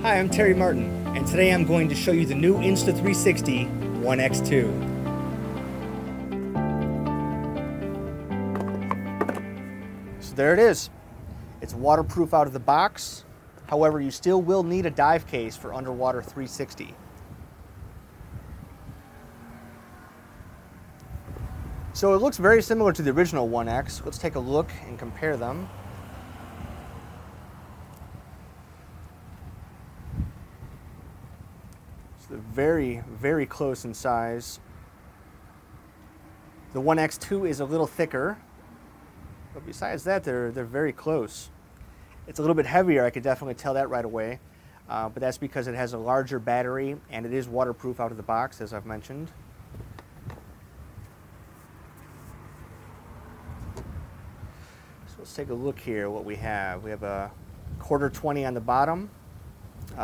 Hi, I'm Terry Martin, and today I'm going to show you the new Insta360 ONE X2. So there it is. It's waterproof out of the box. However, you still will need a dive case for underwater 360. So it looks very similar to the original ONE X. Let's take a look and compare them. So they're very, very close in size. The ONE X2 is a little thicker, but besides that, they're very close. It's a little bit heavier, I could definitely tell that right away, but that's because it has a larger battery and it is waterproof out of the box, as I've mentioned. So let's take a look here what we have. We have a 1/4 on the bottom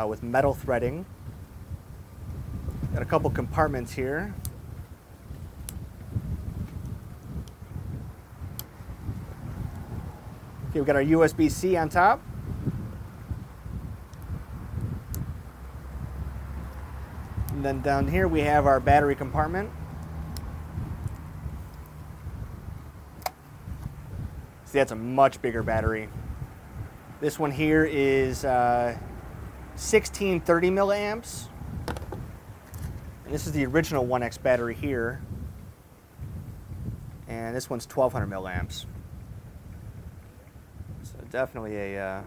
with metal threading. Got a couple compartments here. Okay, we've got our USB-C on top. And then down here we have our battery compartment. See, that's a much bigger battery. This one here is 1630 milliamps. And this is the original ONE X battery here. And this one's 1200 milliamps. So definitely a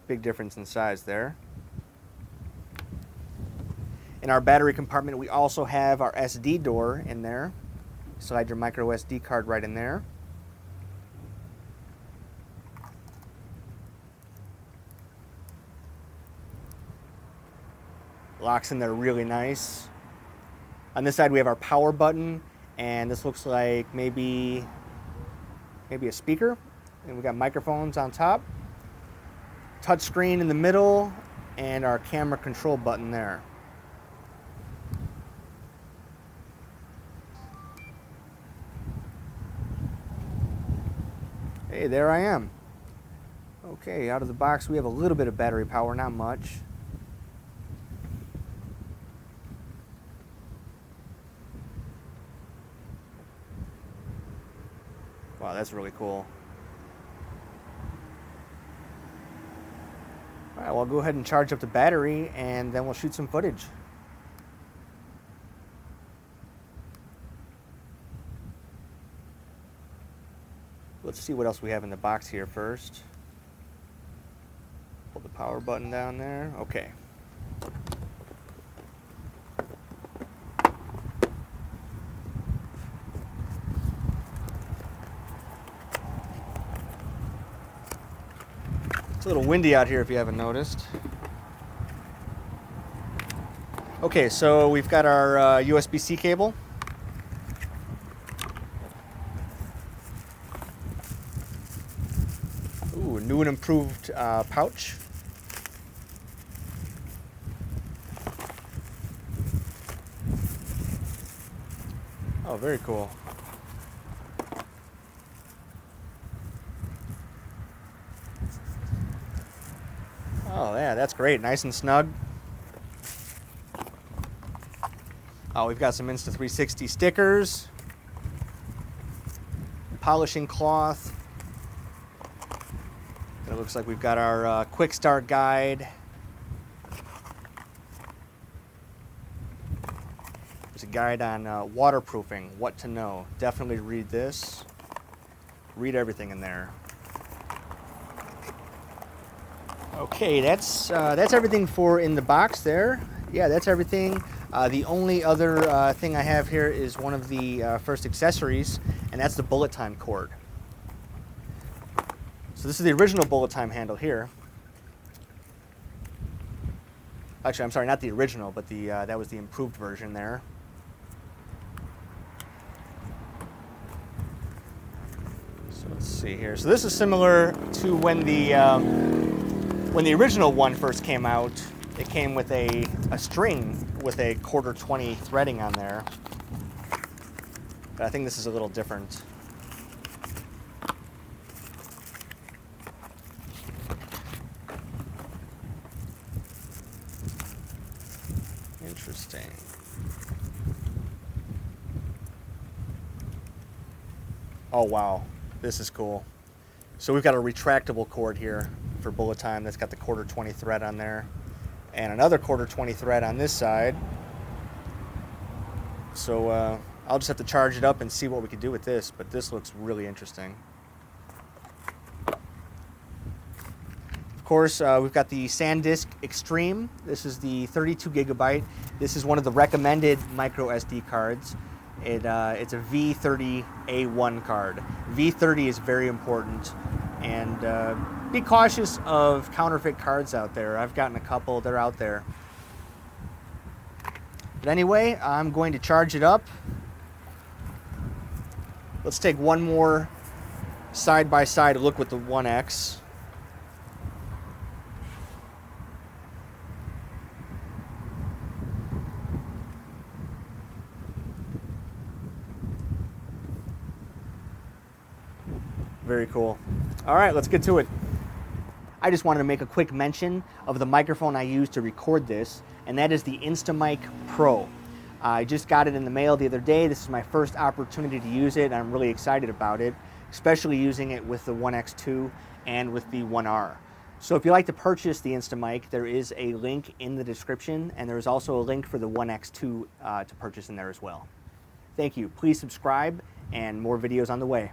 big difference in size there. In our battery compartment, we also have our SD door in there. Slide your micro SD card right in there. Locks in there really nice. On this side we have our power button, and this looks like maybe a speaker. And we've got microphones on top, touch screen in the middle, and our camera control button there. Hey, there I am. Okay, out of the box we have a little bit of battery power, not much. Wow, that's really cool. All right, well, I'll go ahead and charge up the battery and then we'll shoot some footage. Let's see what else we have in the box here first. Pull the power button down there. Okay. It's a little windy out here if you haven't noticed. Okay, so we've got our USB-C cable. Ooh, new and improved pouch. Oh, very cool. Oh yeah, that's great, nice and snug. Oh, we've got some Insta360 stickers, polishing cloth. It looks like we've got our quick start guide. There's a guide on waterproofing, what to know. Definitely read this. Read everything in there. Okay, that's everything for in the box there. Yeah, that's everything. The only other thing I have here is one of the first accessories, and that's the bullet time cord. So this is the original bullet time handle here. Actually, I'm sorry, not the original, but the that was the improved version there. So let's see here. So this is similar to when the original one first came out. It came with a string with a 1/4 threading on there. But I think this is a little different. Interesting. Oh wow, this is cool. So we've got a retractable cord here for bullet time that's got the 1/4 20 thread on there, and another 1/4 20 thread on this side. So I'll just have to charge it up and see what we can do with this, but this looks really interesting. Of course, we've got the SanDisk Extreme. This is the 32 gigabyte. This is one of the recommended micro SD cards. It's a V30A1 card. V30 is very important, and be cautious of counterfeit cards out there. I've gotten a couple, they're out there. But anyway, I'm going to charge it up. Let's take one more side-by-side look with the One X. Very cool. All right, let's get to it. I just wanted to make a quick mention of the microphone I use to record this, and that is the Insamic Pro. I just got it in the mail the other day. This is my first opportunity to use it, and I'm really excited about it, especially using it with the One X2 and with the One R. So if you'd like to purchase the Insamic, there is a link in the description, and there's also a link for the One X2 to purchase in there as well. Thank you. Please subscribe, and more videos on the way.